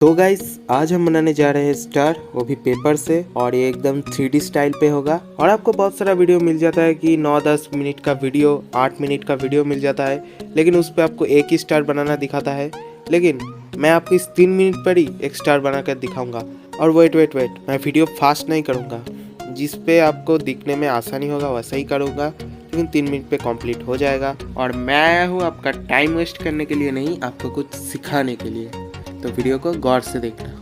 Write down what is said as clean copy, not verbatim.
तो गाइस आज हम बनाने जा रहे हैं स्टार, वो भी पेपर से। और ये एकदम 3D स्टाइल पे होगा। और आपको बहुत सारा वीडियो मिल जाता है कि 9-10 मिनट का वीडियो, 8 मिनट का वीडियो मिल जाता है, लेकिन उस पर आपको एक ही स्टार बनाना दिखाता है। लेकिन मैं आपको इस 3 मिनट पर ही एक स्टार बना कर दिखाऊंगा। और वेट, मैं वीडियो फास्ट नहीं करूँगा, जिस पे आपको दिखने में आसानी होगा वैसा ही करूँगा, लेकिन 3 मिनट पे कंप्लीट हो जाएगा। और मैं आया हूँ आपका टाइम वेस्ट करने के लिए नहीं, आपको कुछ सिखाने के लिए। तो वीडियो को गौर से देखना।